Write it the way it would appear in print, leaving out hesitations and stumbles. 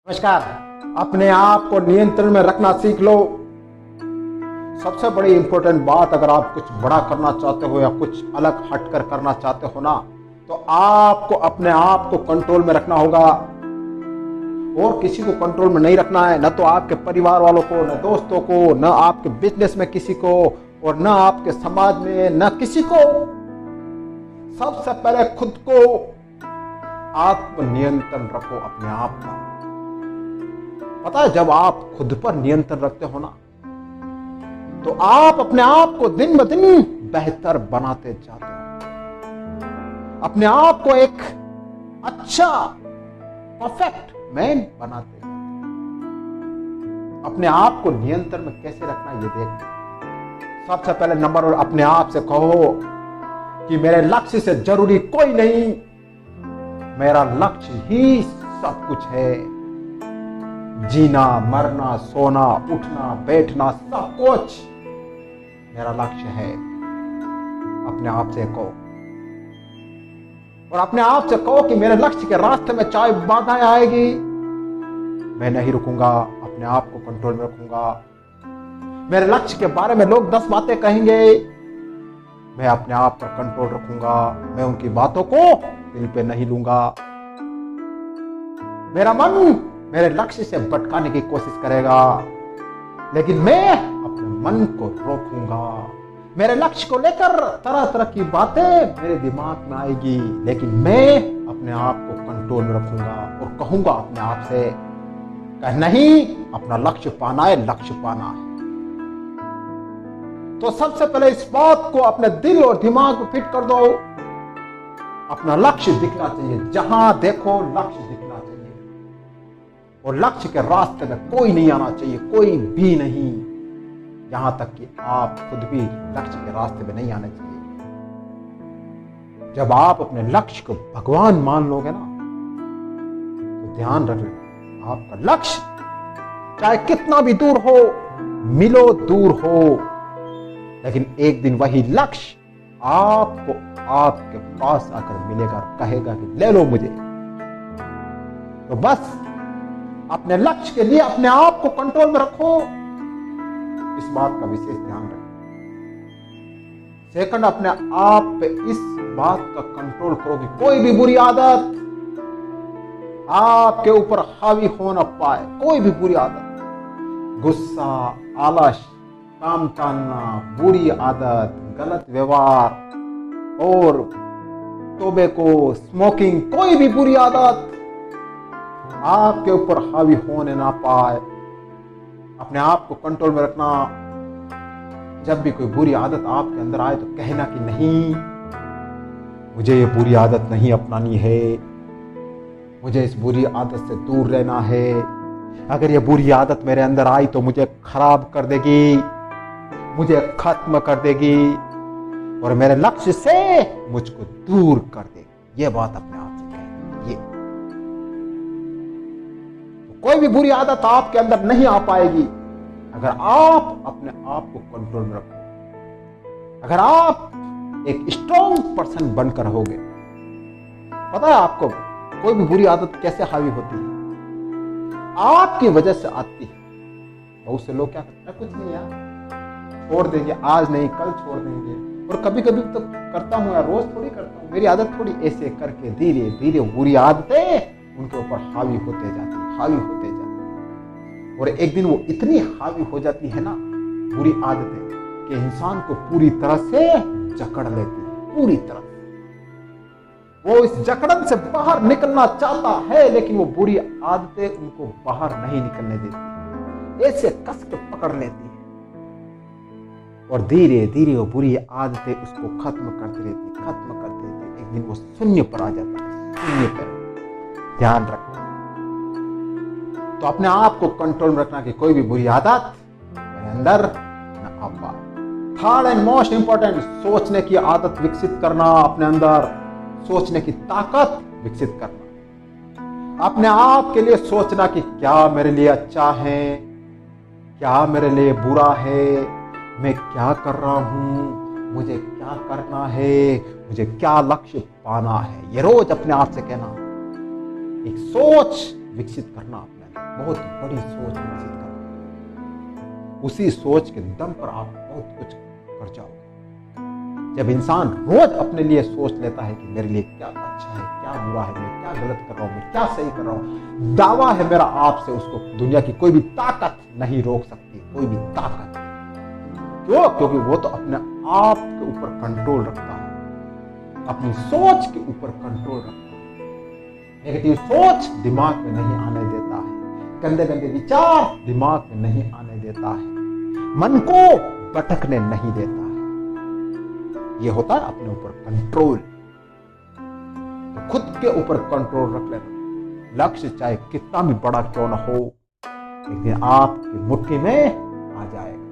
नमस्कार। अपने आप को नियंत्रण में रखना सीख लो। सबसे बड़ी इंपॉर्टेंट बात, अगर आप कुछ बड़ा करना चाहते हो या कुछ अलग हटकर करना चाहते हो ना, तो आपको अपने आप को कंट्रोल में रखना होगा और किसी को कंट्रोल में नहीं रखना है। न तो आपके परिवार वालों को, न दोस्तों को, न आपके बिजनेस में किसी को, और न आपके समाज में, न किसी को। सबसे पहले खुद को आत्म नियंत्रण रखो अपने आप का। पता है, जब आप खुद पर नियंत्रण रखते हो ना, तो आप अपने आप को दिन ब दिन बेहतर बनाते जाते हो। अपने आप को एक अच्छा परफेक्ट मैन बनाते जाते हो। अपने आप को नियंत्रण में कैसे रखना ये देखो। सबसे पहले नंबर 1, अपने आप से कहो कि मेरे लक्ष्य से जरूरी कोई नहीं, मेरा लक्ष्य ही सब कुछ है। जीना, मरना, सोना, उठना, बैठना, सब कुछ मेरा लक्ष्य है। अपने आप से कहो, और अपने आप से कहो कि मेरे लक्ष्य के रास्ते में चाहे बाधाएं आएगी, मैं नहीं रुकूंगा, अपने आप को कंट्रोल में रखूंगा। मेरे लक्ष्य के बारे में लोग 10 बातें कहेंगे, मैं अपने आप पर कंट्रोल रखूंगा, मैं उनकी बातों को दिल पे नहीं लूंगा। मेरा मन मेरे लक्ष्य से भटकाने की कोशिश करेगा, लेकिन मैं अपने मन को रोकूंगा। मेरे लक्ष्य को लेकर तरह तरह की बातें मेरे दिमाग में आएगी, लेकिन मैं अपने आप को कंट्रोल में रखूंगा और कहूंगा अपने आप से कह नहीं, अपना लक्ष्य पाना है, लक्ष्य पाना है। तो सबसे पहले इस बात को अपने दिल और दिमाग में फिट कर दो। अपना लक्ष्य दिखना चाहिए, जहां देखो लक्ष्य दिखना चाहिए, और लक्ष्य के रास्ते में कोई नहीं आना चाहिए, कोई भी नहीं, यहां तक कि आप खुद भी लक्ष्य के रास्ते में नहीं आने चाहिए। जब आप अपने लक्ष्य को भगवान मान लोगे ना, तो ध्यान रख लो, आपका लक्ष्य चाहे कितना भी दूर हो, मिलो दूर हो, लेकिन एक दिन वही लक्ष्य आपको आपके पास आकर मिलेगा, कहेगा कि ले लो मुझे। तो बस अपने लक्ष्य के लिए अपने आप को कंट्रोल में रखो, इस बात का विशेष ध्यान रखो। सेकंड, अपने आप पे इस बात का कंट्रोल करो कि कोई भी बुरी आदत आपके ऊपर हावी हो ना पाए। कोई भी बुरी आदत, गुस्सा, आलस, काम टालना, बुरी आदत, गलत व्यवहार और टोबैको, स्मोकिंग, कोई भी बुरी आदत आपके ऊपर हावी होने ना पाए। अपने आप को कंट्रोल में रखना। जब भी कोई बुरी आदत आपके अंदर आए तो कहना कि नहीं, मुझे ये बुरी आदत नहीं अपनानी है, मुझे इस बुरी आदत से दूर रहना है। अगर ये बुरी आदत मेरे अंदर आई तो मुझे खराब कर देगी, मुझे खत्म कर देगी और मेरे लक्ष्य से मुझको दूर कर देगी। ये बात अपने आप से कहें। ये कोई भी बुरी आदत आपके अंदर नहीं आ पाएगी अगर आप अपने आप को कंट्रोल में रखो, अगर आप एक स्ट्रॉन्ग पर्सन बनकर रहोगे। पता है आपको कोई भी बुरी आदत कैसे हावी होती है? आपकी वजह से आती है। बहुत से लोग क्या करते हैं, कुछ नहीं यार, छोड़ देंगे, आज नहीं कल छोड़ देंगे। और कभी कभी तो करता हूं यार, रोज थोड़ी करता हूं, मेरी आदत थोड़ी, ऐसे करके धीरे धीरे बुरी आदतें उनके ऊपर हावी होते जाती है, हावी होते जाती है। और एक दिन वो इतनी हावी हो जाती है ना बुरी आदतें, कि इंसान को पूरी तरह से जकड़ लेती है, पूरी तरह से। वो इस जकड़न से बाहर निकलना चाहता है, लेकिन वो बुरी आदतें उनको बाहर नहीं निकलने देती, ऐसे कस के पकड़ लेती है और धीरे धीरे वो बुरी आदतें उसको खत्म करती रहती, खत्म करती रहती। एक दिन वो शून्य पर आ जाता है, शून्य पर। ध्यान रखना। तो अपने आप को कंट्रोल में रखना कि कोई भी बुरी आदत मेरे अंदर न आ पाए। थर्ड एंड मोस्ट इंपॉर्टेंट, सोचने की आदत विकसित करना, अपने अंदर सोचने की ताकत विकसित करना। अपने आप के लिए सोचना कि क्या मेरे लिए अच्छा है, क्या मेरे लिए बुरा है, मैं क्या कर रहा हूं, मुझे क्या करना है, मुझे क्या लक्ष्य पाना है। ये रोज अपने आप से कहना, एक सोच विकसित करना अपने बहुत बड़ी सोच विकसित करें। उसी सोच के दम पर आप बहुत कुछ कर जाओगे। जब इंसान रोज अपने लिए सोच लेता है कि मेरे लिए क्या अच्छा है, क्या बुरा है, मैं क्या गलत कर रहा हूं, मैं क्या सही कर रहा हूं, दावा है मेरा आपसे, उसको दुनिया की कोई भी ताकत नहीं रोक सकती, कोई भी ताकत। क्यों? क्योंकि वो तो अपने आप के ऊपर कंट्रोल रखता है, अपनी सोच के ऊपर कंट्रोल रखता है। नेगेटिव सोच दिमाग में नहीं आने देता है, गंदे गंदे विचार दिमाग में नहीं आने देता है, मन को भटकने नहीं देता है। ये होता है अपने ऊपर कंट्रोल। तो खुद के ऊपर कंट्रोल रख लेना। लक्ष्य चाहे कितना भी बड़ा क्यों ना हो, एक दिन आपकी मुट्ठी में आ जाएगा।